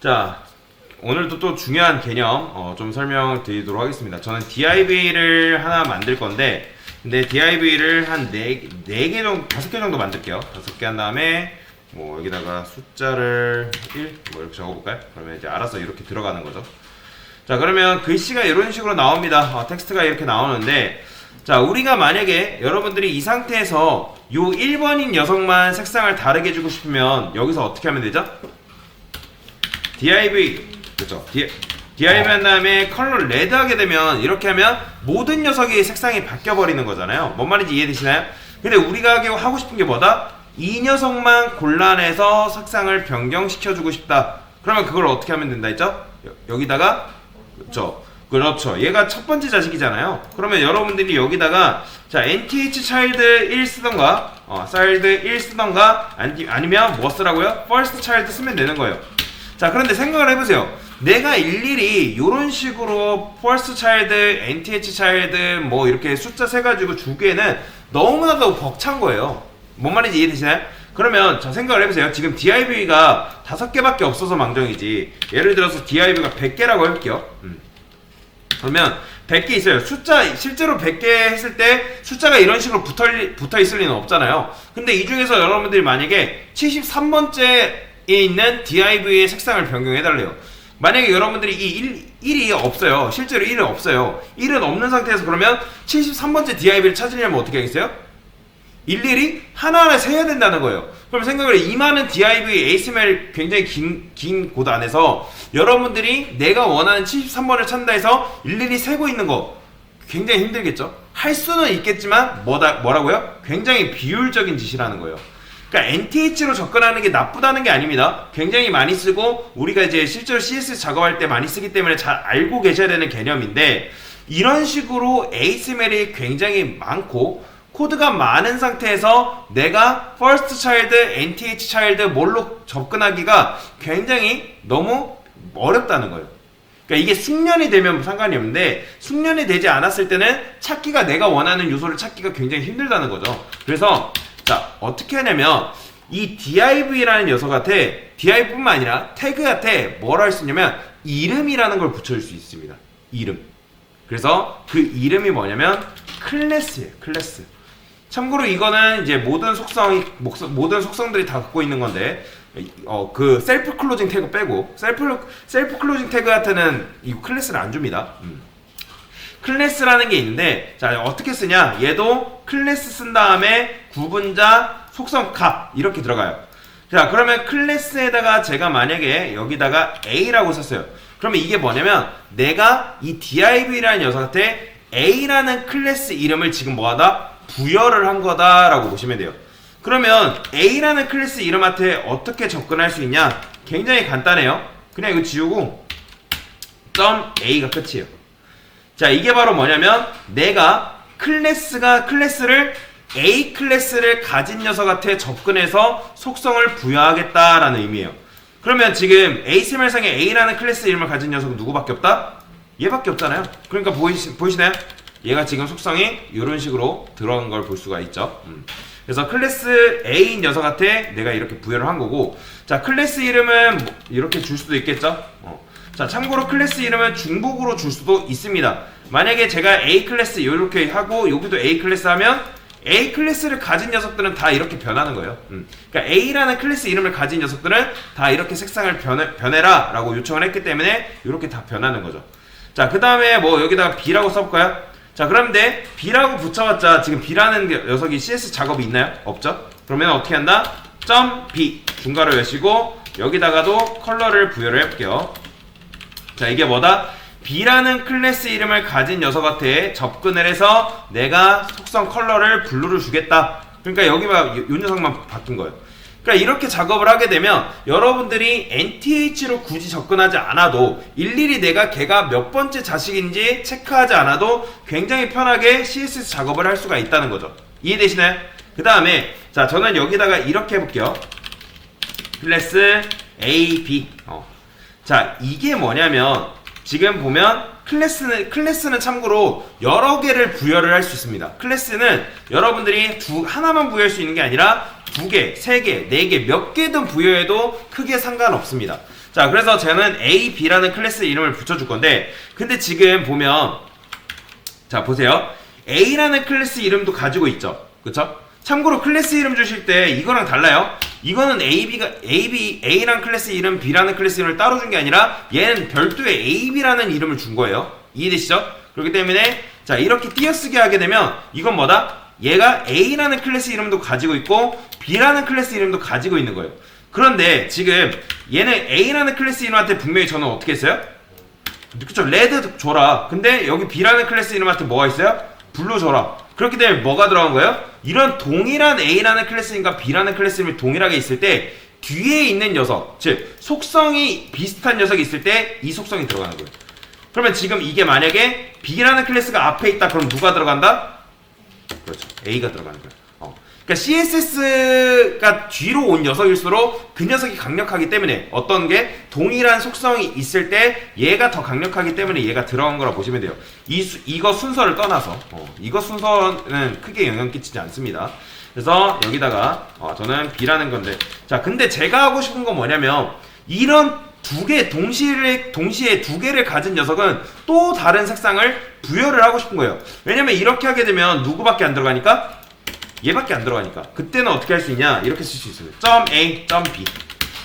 자, 오늘도 또 중요한 개념 좀 설명드리도록 하겠습니다. 저는 DIV를 하나 만들 건데, 근데 DIV를 한 4개 정도, 5개 정도 만들게요. 5개 한 다음에 뭐 여기다가 숫자를 1, 뭐 이렇게 적어볼까요? 그러면 이제 알아서 이렇게 들어가는 거죠. 자, 그러면 글씨가 이런 식으로 나옵니다. 텍스트가 이렇게 나오는데, 자, 우리가 만약에 여러분들이 이 상태에서 요 1번인 녀석만 색상을 다르게 주고 싶으면 여기서 어떻게 하면 되죠? div, 그렇죠? div 한 다음에 컬러 레드 하게 되면, 이렇게 하면 모든 녀석의 색상이 바뀌어 버리는 거잖아요. 뭔 말인지 이해되시나요? 근데 우리가 하고 싶은 게 뭐다? 이 녀석만 골라내서 색상을 변경시켜 주고 싶다. 그러면 그걸 어떻게 하면 된다 했죠? 여기다가, 그렇죠. 얘가 첫 번째 자식이잖아요. 그러면 여러분들이 여기다가, 자, nth child 1 쓰던가, child 1 쓰던가, 아니면 뭐 쓰라고요? first child 쓰면 되는 거예요. 자, 그런데 생각을 해보세요. 내가 일일이 이런 식으로 first child, nth child 뭐 이렇게 숫자 세가지고 주기에는 너무나도 벅찬 거예요. 뭔 말인지 이해되시나요? 그러면 자, 생각을 해보세요. 지금 div가 5개밖에 없어서 망정이지, 예를 들어서 div가 100개라고 해볼게요. 그러면 100개 있어요. 숫자 실제로 100개 했을 때 숫자가 이런 식으로 붙어 있을 리는 없잖아요. 근데 이 중에서 여러분들이 만약에 73번째에 있는 div의 색상을 변경해달래요. 만약에 여러분들이 이 1이 없어요. 실제로 1은 없어요. 1은 없는 상태에서 그러면 73번째 div를 찾으려면 어떻게 하겠어요? 일일이 하나하나 세야 된다는 거예요. 그럼 생각을 해. 이 많은 div ASMR 굉장히 긴 곳 안에서 여러분들이 내가 원하는 73번을 찾는다 해서 일일이 세고 있는 거 굉장히 힘들겠죠? 할 수는 있겠지만 뭐라고요? 굉장히 비효율적인 짓이라는 거예요. 그러니까 nth로 접근하는 게 나쁘다는 게 아닙니다. 굉장히 많이 쓰고 우리가 이제 실제로 CSS 작업할 때 많이 쓰기 때문에 잘 알고 계셔야 되는 개념인데, 이런 식으로 ASMR이 굉장히 많고 코드가 많은 상태에서 내가 first child, nth child 뭘로 접근하기가 굉장히 너무 어렵다는 거예요. 그러니까 이게 숙련이 되면 상관이 없는데, 숙련이 되지 않았을 때는 찾기가, 내가 원하는 요소를 찾기가 굉장히 힘들다는 거죠. 그래서 자, 어떻게 하냐면 이 div라는 녀석한테, div뿐만 아니라 태그한테 뭐라 할 수 있냐면 이름이라는 걸 붙여줄 수 있습니다. 이름. 그래서 그 이름이 뭐냐면 클래스예요. 클래스. 참고로 이거는 이제 모든 속성들이 다 갖고 있는 건데, 그 셀프 클로징 태그 빼고, 셀프 클로징 태그한테는 이 클래스를 안 줍니다. 클래스라는 게 있는데, 자, 어떻게 쓰냐? 얘도 클래스 쓴 다음에 구분자, 속성 값 이렇게 들어가요. 자, 그러면 클래스에다가 제가 만약에 여기다가 A라고 썼어요. 그러면 이게 뭐냐면 내가 이 div라는 녀석한테 A라는 클래스 이름을 지금 뭐하다? 부여를 한 거다라고 보시면 돼요. 그러면 A라는 클래스 이름한테 어떻게 접근할 수 있냐? 굉장히 간단해요. 그냥 이거 지우고 .a가 끝이에요. 자, 이게 바로 뭐냐면 내가 클래스를 A 클래스를 가진 녀석한테 접근해서 속성을 부여하겠다라는 의미예요. 그러면 지금 ASMR상에 A라는 클래스 이름을 가진 녀석은 누구밖에 없다? 얘밖에 없잖아요. 그러니까 보이시나요? 얘가 지금 속성이 이런 식으로 들어간 걸 볼 수가 있죠. 그래서 클래스 A인 녀석한테 내가 이렇게 부여를 한 거고, 자, 클래스 이름은 뭐 이렇게 줄 수도 있겠죠. 자, 참고로 클래스 이름은 중복으로 줄 수도 있습니다. 만약에 제가 A 클래스 이렇게 하고 여기도 A 클래스 하면 A 클래스를 가진 녀석들은 다 이렇게 변하는 거예요. 그러니까 A라는 클래스 이름을 가진 녀석들은 다 이렇게 색상을 변해라 라고 요청을 했기 때문에 이렇게 다 변하는 거죠. 자, 그 다음에 뭐 여기다가 B라고 써볼까요? 자, 그런데 B라고 붙여봤자 지금 B라는 녀석이 CS 작업이 있나요? 없죠? 그러면 어떻게 한다? .b 중괄호 여시고 여기다가도 컬러를 부여를 해볼게요. 자, 이게 뭐다? B라는 클래스 이름을 가진 녀석한테 접근을 해서 내가 속성 컬러를 블루를 주겠다. 그러니까 여기만 이 녀석만 바뀐 거예요. 그러니까 이렇게 작업을 하게 되면 여러분들이 nth로 굳이 접근하지 않아도 일일이 내가 걔가 몇 번째 자식인지 체크하지 않아도 굉장히 편하게 CSS 작업을 할 수가 있다는 거죠. 이해되시나요? 그 다음에 자, 저는 여기다가 이렇게 해볼게요. 클래스 A, B. 자, 이게 뭐냐면 지금 보면 클래스는 참고로 여러 개를 부여를 할 수 있습니다. 클래스는 여러분들이 하나만 부여할 수 있는 게 아니라 2개, 3개, 4개 몇 개든 부여해도 크게 상관없습니다. 자, 그래서 저는 A, B라는 클래스 이름을 붙여줄 건데, 근데 지금 보면, 자, 보세요. A라는 클래스 이름도 가지고 있죠. 그쵸? 참고로 클래스 이름 주실 때 이거랑 달라요. 이거는 A라는 클래스 이름, B라는 클래스 이름을 따로 준 게 아니라 얘는 별도의 AB라는 이름을 준 거예요. 이해되시죠? 그렇기 때문에 자, 이렇게 띄어쓰기 하게 되면 이건 뭐다? 얘가 A라는 클래스 이름도 가지고 있고 B라는 클래스 이름도 가지고 있는 거예요. 그런데 지금 얘는 A라는 클래스 이름한테 분명히 저는 어떻게 했어요? 그쵸? 레드 줘라. 근데 여기 B라는 클래스 이름한테 뭐가 있어요? 블루 줘라. 그렇기 때문에 뭐가 들어간 거예요? 이런 동일한 A라는 클래스인가 B라는 클래스 이름이 동일하게 있을 때 뒤에 있는 녀석, 즉 속성이 비슷한 녀석이 있을 때 이 속성이 들어가는 거예요. 그러면 지금 이게 만약에 B라는 클래스가 앞에 있다. 그럼 누가 들어간다? 그렇죠. A가 들어가는 거예요. 그러니까 CSS가 뒤로 온 녀석일수록 그 녀석이 강력하기 때문에 어떤 게 동일한 속성이 있을 때 얘가 더 강력하기 때문에 얘가 들어간 거라 보시면 돼요. 이거 순서를 떠나서 이거 순서는 크게 영향 끼치지 않습니다. 그래서 여기다가 저는 B라는 건데, 자, 근데 제가 하고 싶은 건 뭐냐면 이런 두 개 동시에 두 개를 가진 녀석은 또 다른 색상을 부여를 하고 싶은 거예요. 왜냐면 이렇게 하게 되면 누구밖에 안 들어가니까? 얘밖에 안 들어가니까. 그때는 어떻게 할 수 있냐? 이렇게 쓸 수 있어요. .A, .B.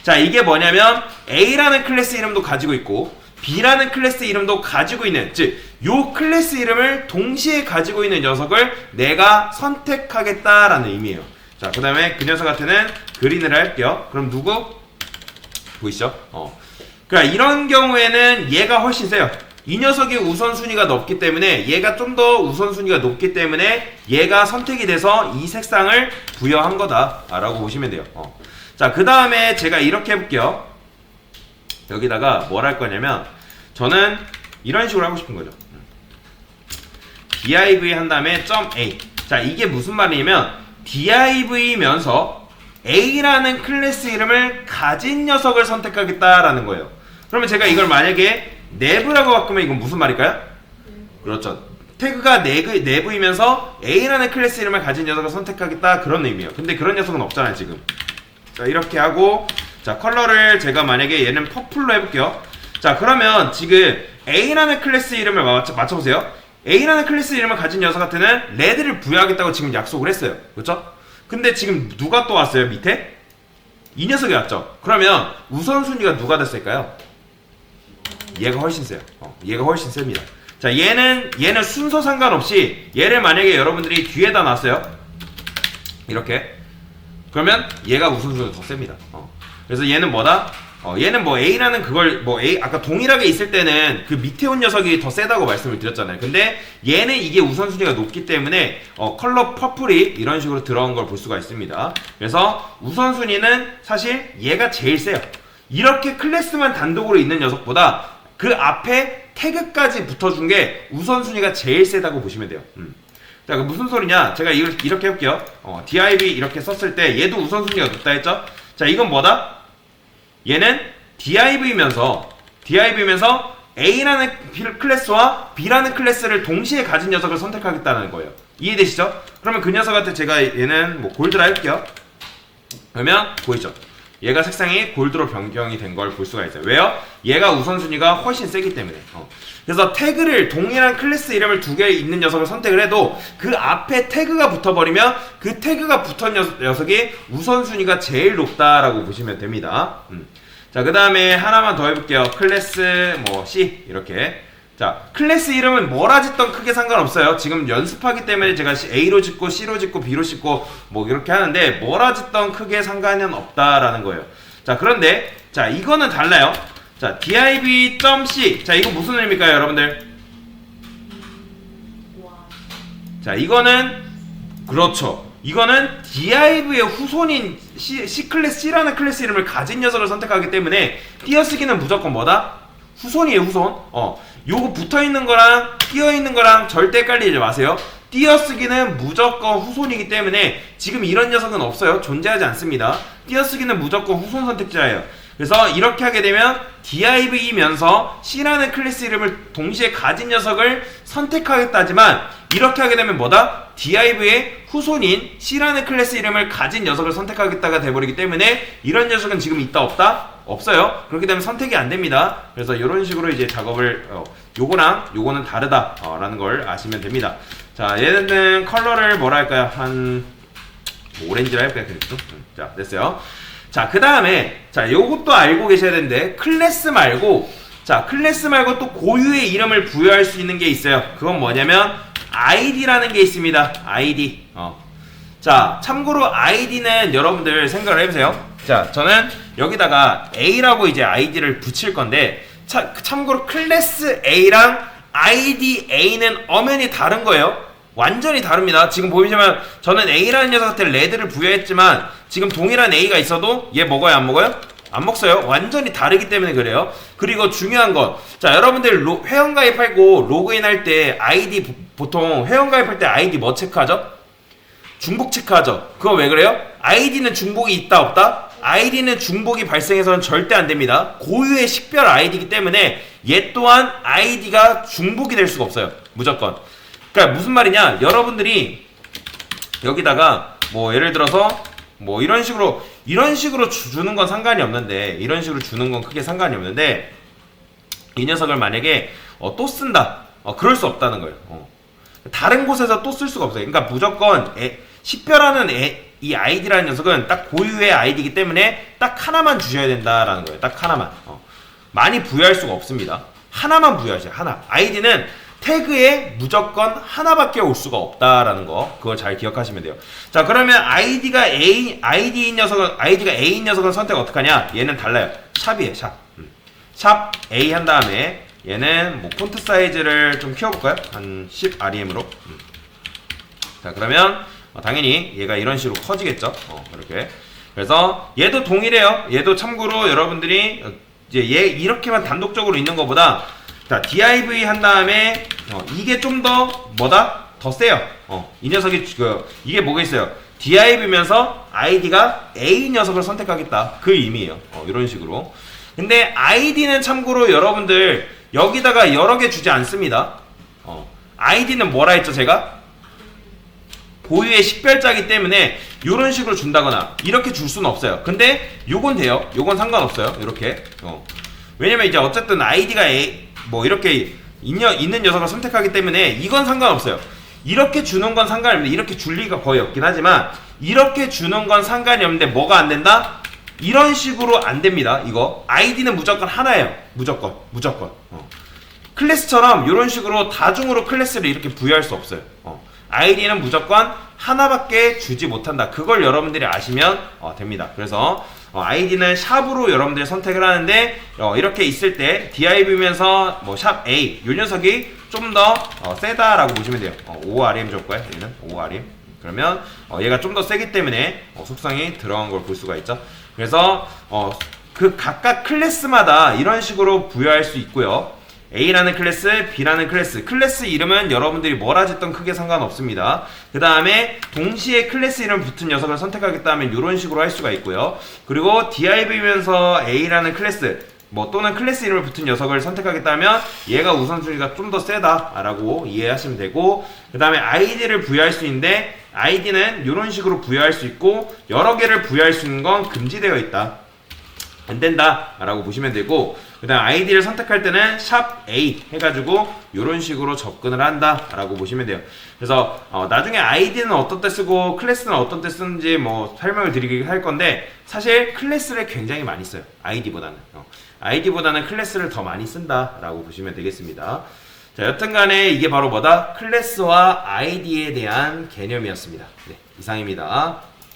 자, 이게 뭐냐면 A라는 클래스 이름도 가지고 있고 B라는 클래스 이름도 가지고 있는, 즉 요 클래스 이름을 동시에 가지고 있는 녀석을 내가 선택하겠다라는 의미예요. 자, 그 다음에 그 녀석한테는 그린을 할게요. 그럼 누구? 보이시죠? 그러니까 이런 경우에는 얘가 훨씬 세요. 이 녀석이 우선순위가 높기 때문에 얘가 좀 더 우선순위가 높기 때문에 얘가 선택이 돼서 이 색상을 부여한 거다 라고 보시면 돼요. 자, 그 다음에 제가 이렇게 해볼게요. 여기다가 뭘 할 거냐면 저는 이런 식으로 하고 싶은 거죠. div 한 다음에 .a. 자, 이게 무슨 말이냐면 div면서 A라는 클래스 이름을 가진 녀석을 선택하겠다라는 거예요. 그러면 제가 이걸 만약에 내부라고 바꾸면 이건 무슨 말일까요? 그렇죠. 태그가 내부이면서 A라는 클래스 이름을 가진 녀석을 선택하겠다, 그런 의미예요. 근데 그런 녀석은 없잖아요 지금. 자, 이렇게 하고, 자, 컬러를 제가 만약에 얘는 퍼플로 해볼게요. 자, 그러면 지금 A라는 클래스 이름을 맞춰보세요. A라는 클래스 이름을 가진 녀석한테는 레드를 부여하겠다고 지금 약속을 했어요. 그렇죠? 근데 지금 누가 또 왔어요? 밑에? 이 녀석이 왔죠? 그러면 우선순위가 누가 됐을까요? 얘가 훨씬 세요. 얘가 훨씬 셉니다. 자, 얘는 순서 상관없이 얘를 만약에 여러분들이 뒤에다 놨어요. 이렇게. 그러면 얘가 우선순위가 더 셉니다. 그래서 얘는 뭐다? 얘는 뭐 A라는 그걸 아까 동일하게 있을 때는 그 밑에 온 녀석이 더 세다고 말씀을 드렸잖아요. 근데 얘는 이게 우선순위가 높기 때문에 컬러 퍼플이 이런 식으로 들어간 걸 볼 수가 있습니다. 그래서 우선순위는 사실 얘가 제일 세요. 이렇게 클래스만 단독으로 있는 녀석보다 그 앞에 태그까지 붙어준 게 우선순위가 제일 세다고 보시면 돼요. 자, 그 무슨 소리냐? 제가 이걸 이렇게 해볼게요. div 이렇게 썼을 때 얘도 우선순위가 높다 했죠? 자, 이건 뭐다? 얘는 div면서 A라는 클래스와 B라는 클래스를 동시에 가진 녀석을 선택하겠다는 거예요. 이해되시죠? 그러면 그 녀석한테 제가 얘는 뭐 골드라 할게요. 그러면 보이죠? 얘가 색상이 골드로 변경이 된 걸 볼 수가 있어요. 왜요? 얘가 우선순위가 훨씬 세기 때문에. 그래서 태그를 동일한 클래스 이름을 두 개 있는 녀석을 선택을 해도 그 앞에 태그가 붙어버리면 그 태그가 붙은 녀석이 우선순위가 제일 높다라고 보시면 됩니다. 자, 그 다음에 하나만 더 해볼게요. 클래스 C 이렇게. 자, 클래스 이름은 뭐라 짓던 크게 상관없어요. 지금 연습하기 때문에 제가 A로 짓고 C로 짓고 B로 짓고 뭐 이렇게 하는데 뭐라 짓던 크게 상관은 없다라는 거예요. 자, 그런데 자, 이거는 달라요. 자, div.c. 자, 이거 무슨 의미일까요, 여러분들? 자, 이거는 그렇죠. 이거는 div의 후손인 C라는 클래스 이름을 가진 녀석을 선택하기 때문에 띄어쓰기는 무조건 뭐다? 후손이에요, 후손. 요거 붙어있는 거랑 띄어있는 거랑 절대 헷갈리지 마세요. 띄어쓰기는 무조건 후손이기 때문에 지금 이런 녀석은 없어요. 존재하지 않습니다. 띄어쓰기는 무조건 후손 선택자예요. 그래서 이렇게 하게 되면 div이면서 C라는 클래스 이름을 동시에 가진 녀석을 선택하겠다지만 이렇게 하게 되면 뭐다? div의 후손인 C라는 클래스 이름을 가진 녀석을 선택하겠다가 돼버리기 때문에 이런 녀석은 지금 있다 없다? 없어요. 그렇게 되면 선택이 안 됩니다. 그래서 이런 식으로 이제 작업을 요거랑 요거는 다르다 라는 걸 아시면 됩니다. 자, 얘는 컬러를 뭐라 할까요? 한 오렌지라 할까요? 그래도 자, 됐어요. 자, 그 다음에 자, 요것도 알고 계셔야 되는데 클래스 말고 또 고유의 이름을 부여할 수 있는 게 있어요. 그건 뭐냐면 id라는 게 있습니다. id. 자, 참고로 id는 여러분들 생각을 해보세요. 자, 저는 여기다가 a라고 이제 id를 붙일 건데 참고로 클래스 a랑 id a는 엄연히 다른 거예요. 완전히 다릅니다. 지금 보시면 저는 a라는 녀석한테 레드를 부여했지만 지금 동일한 a가 있어도 얘 먹어요, 안 먹어요? 안 먹어요. 완전히 다르기 때문에 그래요. 그리고 중요한 건, 자, 여러분들 회원가입하고 로그인할 때 아이디 보통 회원가입할 때 아이디 뭐 체크하죠? 중복 체크하죠. 그거 왜 그래요? 아이디는 중복이 있다 없다? 아이디는 중복이 발생해서는 절대 안 됩니다. 고유의 식별 아이디이기 때문에 얘 또한 아이디가 중복이 될 수가 없어요. 무조건. 그러니까 무슨 말이냐? 여러분들이 여기다가 뭐 예를 들어서 뭐 이런 식으로 주는 건 상관이 없는데, 이런 식으로 주는 건 크게 상관이 없는데, 이 녀석을 만약에 또 쓴다, 그럴 수 없다는 거예요. 다른 곳에서 또 쓸 수가 없어요. 그러니까 무조건 식별하는 이 아이디라는 녀석은 딱 고유의 아이디이기 때문에 딱 하나만 주셔야 된다라는 거예요. 딱 하나만. 많이 부여할 수가 없습니다. 하나만 부여하세요. 하나. 아이디는 태그에 무조건 하나밖에 올 수가 없다라는 거, 그걸 잘 기억하시면 돼요. 자, 그러면 아이디가 A인 녀석은 선택 어떻게 하냐? 얘는 달라요. 샵이에요. 샵 A 한 다음에 얘는 뭐 폰트 사이즈를 좀 키워볼까요? 한 10REM으로. 자, 그러면 당연히 얘가 이런 식으로 커지겠죠. 이렇게. 그래서 얘도 동일해요. 얘도 참고로 여러분들이 이제 얘 이렇게만 단독적으로 있는 것보다, 자, div 한 다음에 이게 좀 더 더 세요. 이 녀석이 이게 뭐겠어요? div면서 id가 a 녀석을 선택하겠다, 그 의미예요. 이런 식으로. 근데 id는 참고로 여러분들 여기다가 여러 개 주지 않습니다. id는 뭐라 했죠, 제가? 고유의 식별자이기 때문에 이런 식으로 준다거나 이렇게 줄 수는 없어요. 근데 요건 돼요. 요건 상관없어요. 이렇게. 왜냐면 이제 어쨌든 id가 뭐 이렇게 있는 녀석을 선택하기 때문에 이건 상관없어요. 이렇게 주는 건 상관이 없는데, 이렇게 줄 리가 거의 없긴 하지만 이렇게 주는 건 상관이 없는데 뭐가 안 된다? 이런 식으로 안 됩니다. 이거 id는 무조건 하나예요. 무조건. 클래스처럼 이런 식으로 다중으로 클래스를 이렇게 부여할 수 없어요. id는 무조건 하나밖에 주지 못한다. 그걸 여러분들이 아시면 됩니다. 그래서 id는 샵으로 여러분들이 선택을 하는데, 이렇게 있을 때 div면서 뭐 샵 A 요 녀석이 좀 더 세다라고 보시면 돼요. 5REM 줄 거예요. 얘는 5REM. 그러면 얘가 좀 더 세기 때문에 속성이 들어간 걸 볼 수가 있죠. 그래서 그 각각 클래스마다 이런 식으로 부여할 수 있고요. A라는 클래스, B라는 클래스 이름은 여러분들이 뭐라 짓던 크게 상관없습니다. 그 다음에 동시에 클래스 이름 붙은 녀석을 선택하겠다 하면 이런 식으로 할 수가 있고요. 그리고 div면서 A라는 클래스 또는 클래스 이름을 붙은 녀석을 선택하겠다 하면 얘가 우선순위가 좀 더 세다라고 이해하시면 되고, 그 다음에 id를 부여할 수 있는데 id는 이런 식으로 부여할 수 있고, 여러 개를 부여할 수 있는 건 금지되어 있다, 안 된다 라고 보시면 되고, 그 다음 id를 선택할 때는 샵 A 해가지고 이런 식으로 접근을 한다 라고 보시면 돼요. 그래서 나중에 id는 어떤 때 쓰고 클래스는 어떤 때 쓰는지 뭐 설명을 드리긴 할 건데, 사실 클래스를 굉장히 많이 써요. id보다는 클래스를 더 많이 쓴다 라고 보시면 되겠습니다. 자, 여튼간에 이게 바로 클래스와 id에 대한 개념이었습니다. 네, 이상입니다.